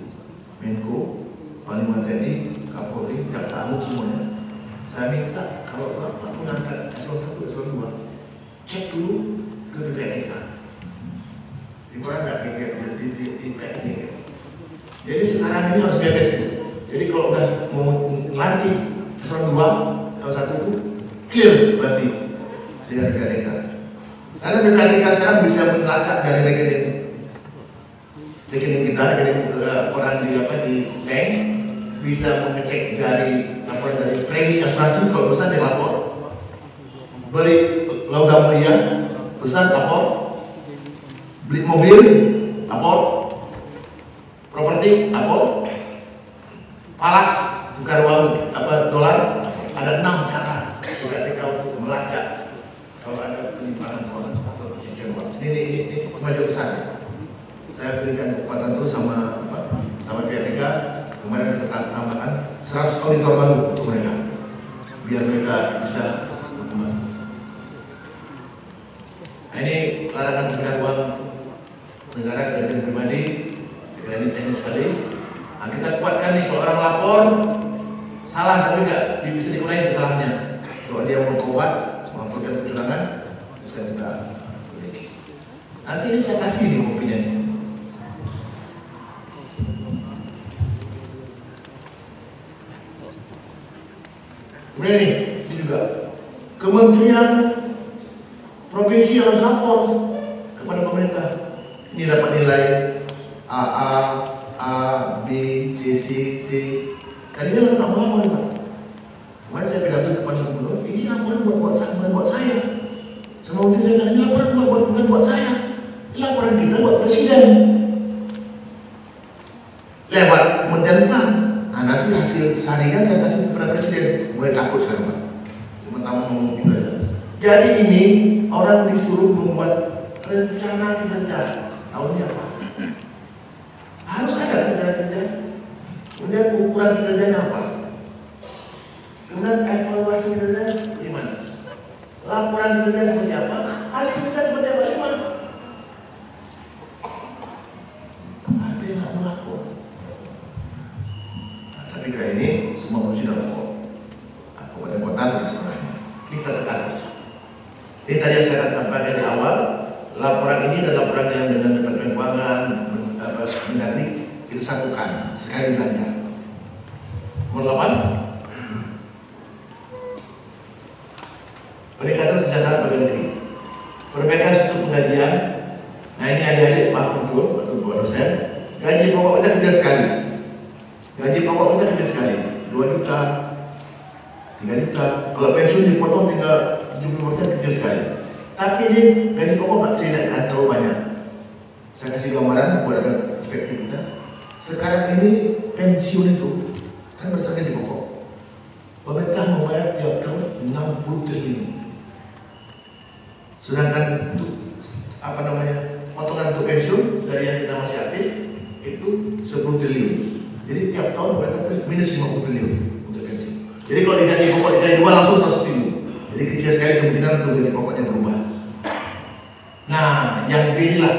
Menko, Panglima TNI, Kapolri, Jaksa Agung semuanya. Saya minta kalau Bapak mengangkat eselon 1, eselon 2, cek dulu ke PPATK. Di mana nggak di PPATK. Jadi sekarang ini harus bebas itu. Jadi kalau udah mau ngelantik eselon 2, eselon 1 itu clear berarti dengan PPATK. Karena PPATK sekarang bisa melacak dari rekening kita, rekening orang di bank, bisa mengecek dari laporan dari premi asuransi kalau besar dia lapor, beli logam mulia besar lapor, beli mobil lapor, properti lapor, falas tukar uang dolar, ada 6 cara PPATK untuk melacak kalau ada penyimpangan keuangan atau pencucian uang. Ini kemajuan besar. Saya berikan kekuatan terus sama PPATK. Kemarin kita tambahkan 100 auditor baru untuk mereka, biar mereka bisa berkembang. Nah, ini larangan penggunaan uang negara ke rekening pribadi, ini teknis sekali. Nah, kita kuatkan nih kalau orang lapor salah tapi nggak bisa dikurangi kesalahannya. Kalau dia mau tobat, melaporkan kecurangan, bisa kita perbaiki. Nanti ini saya kasih nih kopinya nih. Kemudian ini juga kementerian provinsi harus lapor kepada pemerintah. Ini dapat nilai AA, A, B, C, C. Tadinya nggak mau lapor, Pak. Kemarin saya bilang di depan gubernur, ini laporan buat saya, bukan buat saya. Sama menteri saya bilang, ini laporan bukan buat saya. Ini laporan kita buat presiden. Lewat Kementerian PAN. Nah, nanti hasil seharinya saya kasih kepada presiden. Mulai takut sekarang, Pak. Pertama ngomong gitu aja. Jadi ini orang disuruh membuat rencana kinerja tahunnya apa? Harus ada rencana kinerja. Kemudian ukuran kinerjanya apa? Kemudian evaluasi kinerja gimana? Laporan kinerja seperti apa? Hasil kinerja seperti apa? Ada yang nggak melapor. Tapi kali ini semua polisi sudah lapor. Kabupaten kota dan setengahnya. Ini kita tekan. Ini tadi yang saya sampaikan di awal, laporan ini dan laporan yang dengan Departemen Keuangan, Mendagri kita satukan sekali belanja. Nomor 8, peningkatan kesejahteraan pegawai negeri, perbaikan struktur penggajian. Nah ini adik-adik paham betul atau buat dosen, gaji pokoknya kecil sekali. Gaji pokoknya kecil sekali, 2 juta, 3 juta. Kalau pensiun dipotong tinggal 70% kecil sekali. Tapi ini gaji pokok nggak dinaikkan terlalu banyak. Saya kasih gambaran buat ada perspektif kita. Sekarang ini pensiun itu kan berdasarkan gaji pokok. Pemerintah membayar tiap tahun 60 triliun. Sedangkan untuk potongan untuk pensiun dari yang kita masih aktif itu 10 triliun. Jadi tiap tahun pemerintah minus 50 triliun untuk pensiun. Jadi kalau digaji pokok digaji 2 langsung 100 triliun. Jadi kecil sekali kemungkinan untuk gaji pokoknya berubah. Nah, yang B inilah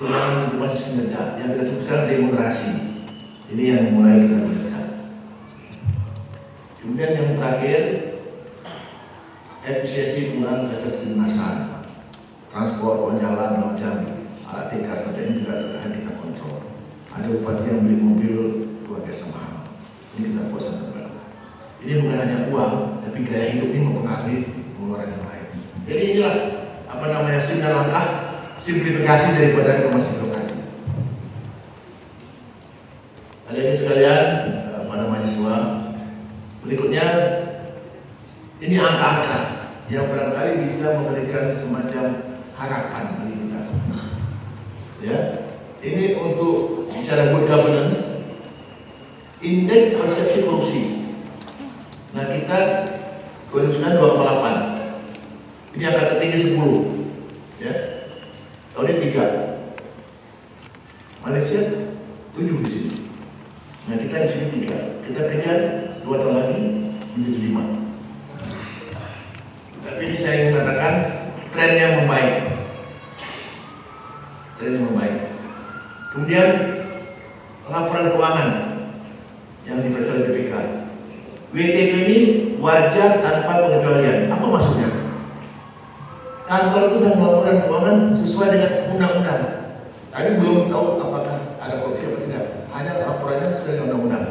tunjangan untuk basis kinerja yang kita sebut sekarang demoderasi. Ini yang mulai kita gunakan. Kemudian yang terakhir, efisiensi penggunaan fasilitas kedinasan, transport, uang jalan, macam alat TK saja ini juga akan kita kontrol. Ada bupati yang beli mobil luar biasa mahal. Ini kita buat standar baru. Ini bukan hanya uang, tapi gaya hidup ini mempengaruhi pengeluaran yang lain. Jadi inilah apa namanya sinyal langkah simplifikasi daripada informasi birokrasi. Hadirin sekalian, para mahasiswa, berikutnya ini angka-angka yang barangkali bisa memberikan semacam harapan bagi kita. Ya, ini untuk bicara good governance, indeks persepsi korupsi. Nah kita 2009 2,8, ini angka tertinggi 10, ya. Tahun ini 3, Malaysia 7 di sini. Nah kita di sini 3, kita kejar 2 tahun lagi menjadi 5. Tapi ini saya ingin katakan trennya membaik, Kemudian laporan keuangan yang diperiksa oleh BPK. WTP ini wajar tanpa pengecualian. Apa maksudnya? Kantor itu sudah melaporkan keuangan sesuai dengan undang-undang. Tapi belum tahu apakah ada korupsi atau tidak. Hanya laporannya sesuai dengan undang-undang.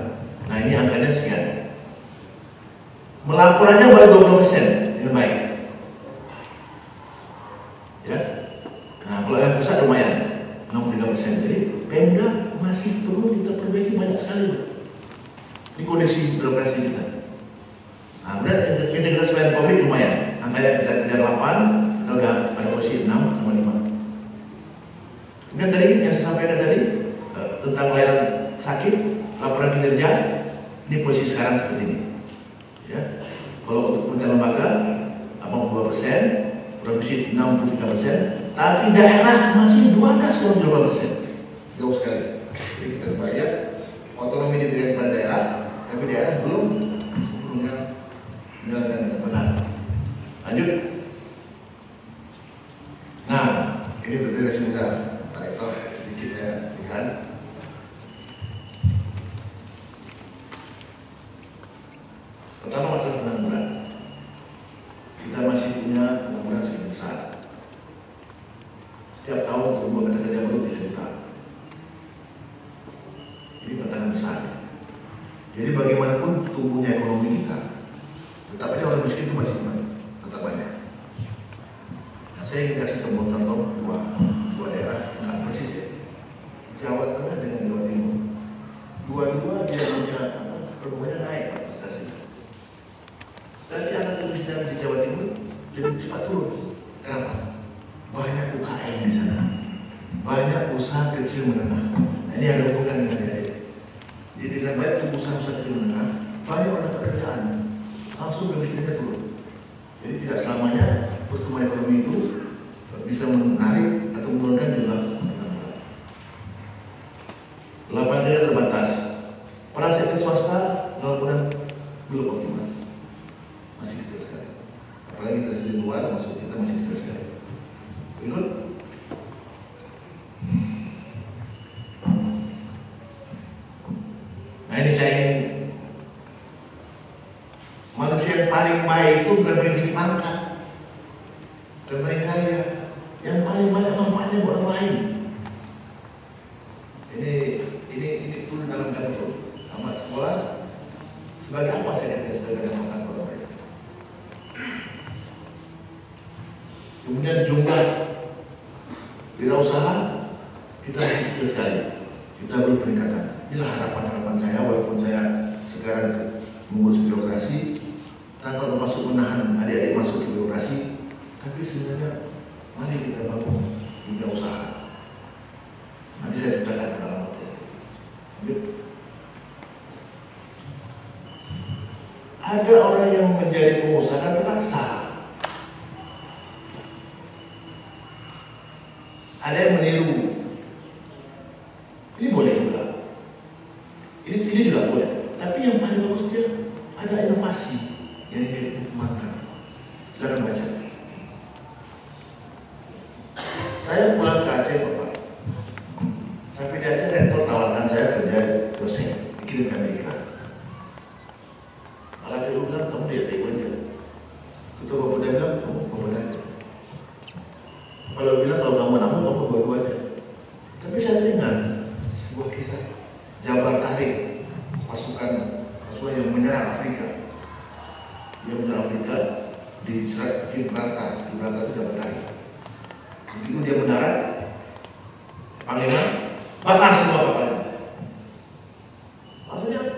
Nah ini angkanya sekian. Melaporannya baru 20% dengan baik. Ya. Nah kalau yang pusat lumayan 63%. Jadi Pemda masih perlu kita perbaiki banyak sekali. Ini kondisi birokrasi kita. Nah, kemudian integritas pelayanan publik lumayan. Angkanya kita kejar 8, kita udah pada posisi 6 sama 5. Kemudian tadi yang saya sampaikan tadi tentang layanan sakit, laporan kinerja, ini posisi sekarang seperti ini. Ya. Kalau untuk kementerian lembaga 82%, provinsi 63%, tapi daerah masih 12,8%. Jauh sekali. Jadi kita bayar otonomi diberikan kepada daerah, tapi daerah belum sepenuhnya menjalankan dengan benar. Lanjut. Nah, ini tentunya sudah Pak Rektor sedikit saya berikan. Pertama masalah pengangguran. Kita masih punya pengangguran sekian besar. Setiap tahun jumlah kata kerja baru 3 juta. Ini tantangan besar. Jadi bagaimanapun tumbuhnya ekonomi kita, tetap aja orang miskin itu masih tetap banyak. Nah, saya ingin kasih contoh dua daerah, nggak persis ya. Jawa Tengah dengan Jawa Timur, dua-dua dia punya pertumbuhannya naik presentasinya. Dan di angka kemiskinan di Jawa Timur lebih cepat turun. Kenapa? Banyak UKM di sana, banyak usaha kecil menengah. Nah, ini ada hubungan dengan dia. Jadi dengan baik tumbuh usaha kecil menengah, banyak orang pekerjaan, langsung kemiskinannya turun. Jadi tidak selamanya pertumbuhan ekonomi itu bisa menarik atau menurunkan jumlah pengangguran. Lapangan kerja terbatas. Pada sektor swasta, laporan belum optimal, masih kecil sekali. Apalagi kita di luar, maksud kita masih kecil sekali. Berikut. Nah ini saya ingin manusia yang paling baik itu bukan paling tinggi pangkat, bukan paling kaya, yang paling banyak manfaatnya buat orang lain. Ini perlu dalam betul. Tamat sekolah sebagai apa saya kata sebagai manfaat orang lain. Kemudian jumlah wirausaha kita masih kecil sekali. Kita belum peningkatan. Inilah harapan-harapan saya, walaupun saya sekarang mengurus birokrasi tanpa bermaksud menahan adik-adik masuk ke birokrasi, tapi sebenarnya mari kita bangun dunia usaha. Nanti saya ceritakan dalam podcast. Ada orang yang menjadi pengusaha terpaksa. Ada yang meniru. Ini boleh juga. Ini juga boleh. Tapi yang paling bagus dia ada inovasi yang ingin dikembangkan. Silakan baca. Saya pulang ke Aceh, Bapak. Sampai di Aceh, rektor tawarkan saya kerja dosen, dikirim ke Amerika. Malah dia bilang, kamu lihat aja. Ketua Bapak dia bilang, kamu Bapak aja. Kalau bilang kalau kamu nama, kamu dua-duanya. Tapi saya teringat sebuah kisah Jabar Tarik, pasukan yang menyerang Afrika. di Gibraltar itu Jabal Tari. Begitu dia mendarat, Panglima bakar semua kapalnya. Maksudnya apa?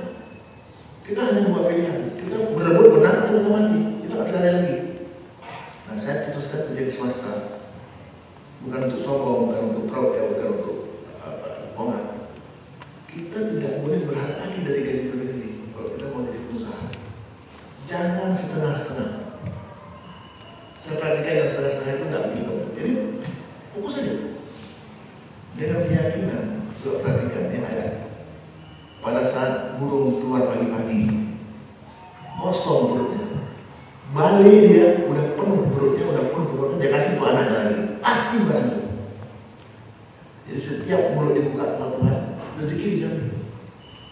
Kita hanya dua pilihan, kita berebut menang atau kita mati, kita nggak bisa lagi. Nah, saya putuskan sejak swasta, bukan untuk sombong, bukan untuk proud, ya, bukan untuk bohongan. Kita tidak boleh berharap lagi dari gaji pribadi kalau kita mau jadi pengusaha. Jangan setengah-setengah. Saya perhatikan yang setengah-setengah itu nggak begitu. Jadi fokus saja. Dengan keyakinan, coba perhatikan ini ayat. Pada saat burung keluar pagi-pagi, kosong perutnya, balik dia udah penuh perutnya, udah penuh, dia kasih tuh anaknya lagi, pasti barang itu. Jadi setiap mulut dibuka sama Tuhan, rezeki dijamin.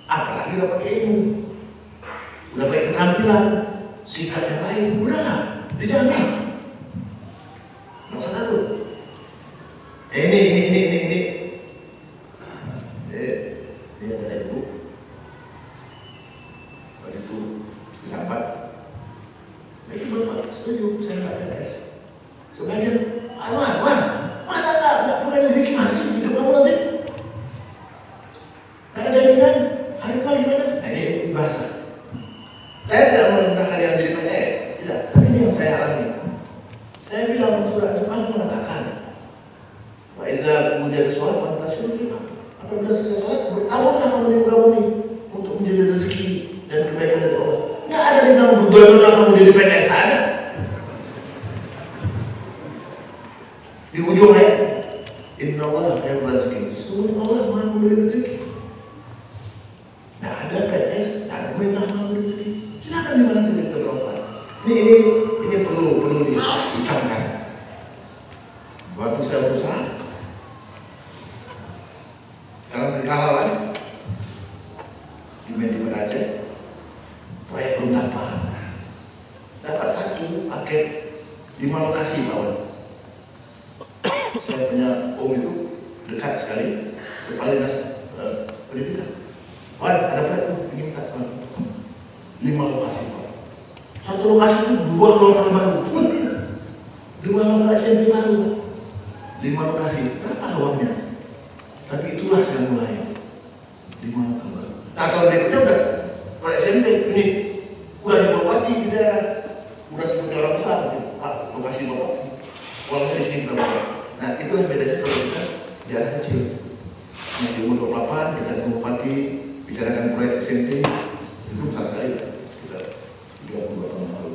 Apalagi udah pakai ilmu, udah pakai keterampilan, sikap yang baik, udahlah, dijamin. Nggak usah takut. Ini. Ini ada ibu. Waktu itu dilambat. Jadi bapak setuju, saya nggak beres. Sebagian, Wan, masa nggak punya rezeki gimana sih hidup kamu nanti? Nggak ada jaminan, hari tua gimana? Nah, ini bahasa. Saya tidak merendahkan yang jadi PNS, tidak. Tapi ini yang saya alami. Saya bilang surat Jumat mengatakan, Pak Iza kemudian sholat fantasi firman. Apabila selesai sholat, bertawarlah kamu di muka bumi untuk menjadi rezeki dan kebaikan dari Allah. Nggak ada yang bilang berdoa kamu jadi PNS, tak ada. Di ujung ayat, Inna Allah yang rezeki. Sesungguhnya Allah maha memberi rezeki. Nggak ada PNS, tak ada perintah maha memberi rezeki. Silakan di mana saja kita berdoa. Ini perlu dicamkan. Waktu saya berusaha, dalam kekalawan di Mendikbud Aceh, proyek belum dapat satu paket 5 lokasi kawan. Saya punya om itu dekat sekali, kepala dinas pendidikan. Wan, ada proyek tuh, ingin minta sama 5 lokasi kawan. Satu lokasi itu 2 lokal baru, 2 lokal SMP baru, 5 lokasi. Berapa uangnya? Tapi itulah saya mulai 5 lokal baru. Nah, kalau berikutnya udah proyek SMP ini udah di bupati di daerah, udah seperti orang besar, Pak, lokasi bapak, sekolahnya di sini kita bawa. Nah, itulah bedanya kalau kita di daerah kecil. Masih umur 28, kita ke bupati, bicarakan proyek SMP, itu besar sekali, sekitar 32 tahun lalu.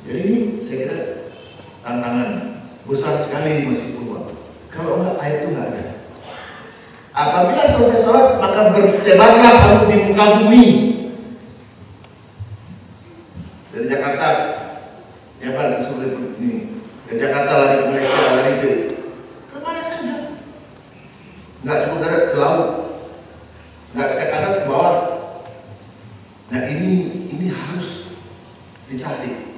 Jadi ini saya kira tantangan besar sekali masih peluang. Kalau enggak, air itu enggak ada. Apabila selesai sholat, maka bertebarlah kamu di muka bumi. Dari Jakarta, Jabar ke Sumber ini. Dari Jakarta lari ke Malaysia, lari ke mana saja. Enggak cukup darat ke laut, enggak saya ke atas ke bawah. Nah ini harus dicari.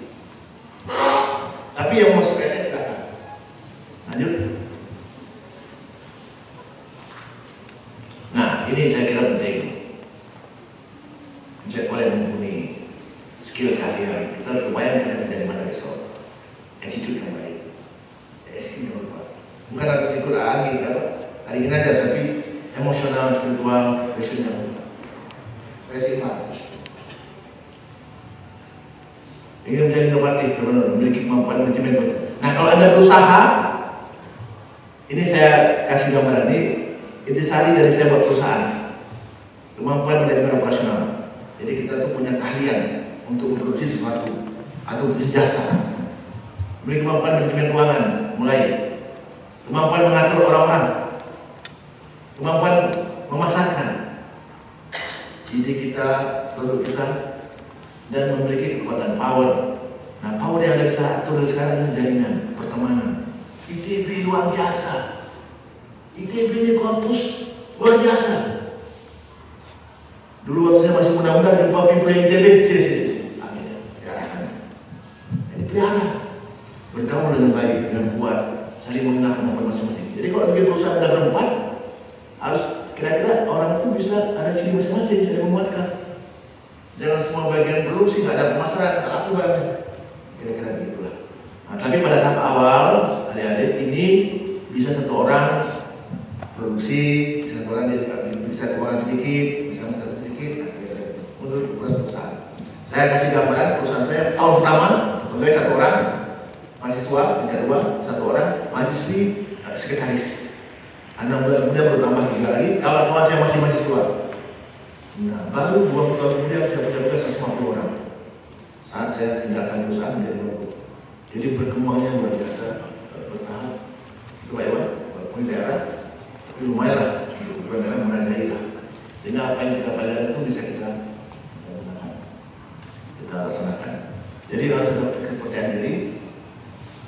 Tapi yang masuk PNS silakan. Lanjut. Nah, ini saya kira penting. Saya boleh mumpuni skill kalian. Kita harus bayang kita dari mana besok. Attitude yang baik. SQ yang baik. Bukan harus ikut angin, hari ini aja, tapi emosional, spiritual, passion yang baik. Festival. Ingin menjadi inovatif, teman-teman, memiliki kemampuan manajemen. Nah, kalau Anda berusaha, ini saya kasih gambaran ini, intisari dari saya buat perusahaan, kemampuan manajemen operasional. Jadi kita tuh punya keahlian untuk memproduksi sesuatu atau berusaha jasa. Memiliki kemampuan manajemen keuangan, mulai kemampuan mengatur orang-orang, kemampuan memasarkan ide kita, produk kita, dan memiliki kekuatan power. Nah, power yang Anda bisa atur dari sekarang adalah jaringan, pertemanan. ITB luar biasa. ITB ini kampus luar biasa. Dulu waktu saya masih muda-muda jumpa pimpinan ITB, sini. Amin. Ya, ini pelihara. Bergaul dengan baik, dengan kuat, saling mengenal kemampuan masing-masing. Jadi kalau bikin perusahaan ada berempat, harus kira-kira orang itu bisa ada ciri masing-masing, saling menguatkan. Jangan semua bagian produksi nggak ada pemasaran, nggak laku barangnya. diskusi, bisa orang dia juga bisa keuangan sedikit, bisa masalah sedikit, menurut ukuran perusahaan. Saya kasih gambaran perusahaan saya tahun pertama pegawai 1 orang, mahasiswa tingkat 2 1 orang, mahasiswi sekretaris. 6 bulan kemudian bertambah 3 lagi, kawan-kawan saya masih mahasiswa. Nah, baru 2 tahun kemudian saya punya bekas 150 orang. Saat saya tinggalkan perusahaan menjadi baru. Jadi berkembangnya luar biasa, bertahap. Itu Pak Iwan, walaupun di daerah, tapi lumayan lah untuk daerah menandai lah. Sehingga apa yang kita pelajari itu bisa kita gunakan, kita laksanakan. Jadi harus ada kepercayaan diri.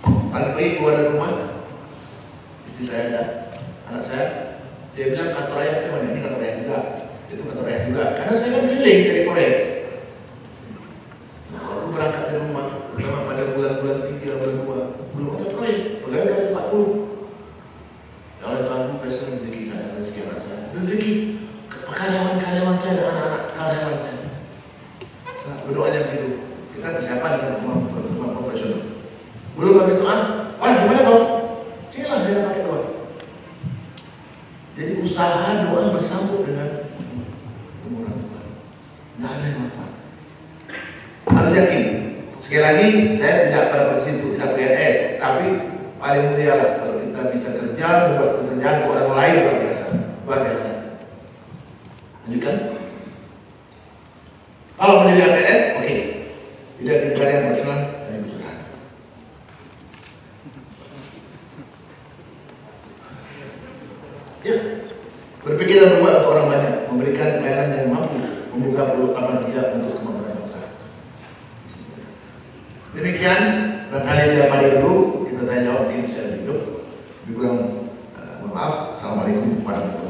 Pagi-pagi keluar dari rumah, istri saya ada, anak saya, dia bilang kantor ayah itu mana? Ini kantor ayah juga, itu kantor ayah juga. Karena saya kan keliling dari proyek. Nah, aku berangkat dari rumah, pertama pada bulan-bulan 3, bulan 2, belum ada proyek, pegawai udah 40. Ya oleh Tuhan, saya rezeki saya, rezeki anak saya, rezeki karyawan-karyawan saya dan anak-anak karyawan saya. Berdoanya begitu. Kita persiapan dengan teman-teman operasional. Belum habis doa, wah gimana kau? Sinilah dia pakai doa. Jadi usaha doa bersambut dengan umur Tuhan. Tidak ada yang apa. Harus yakin. Sekali lagi, saya tidak pada posisi itu tidak PNS, tapi paling mulia lah kalau kita bisa kerja membuat pekerjaan ke orang lain luar biasa, luar biasa. Lanjutkan. Kalau menjadi PNS, oke. Tidak di negara yang profesional dan yang usaha. Ya, berpikir dan berbuat untuk orang banyak, memberikan pelayanan yang mampu, membuka lapangan kerja untuk kemajuan bangsa. Demikian, barangkali saya pada dulu, kita tanya jawab, ini bisa hidup. Lebih kurang, mohon maaf. Assalamualaikum warahmatullahi wabarakatuh.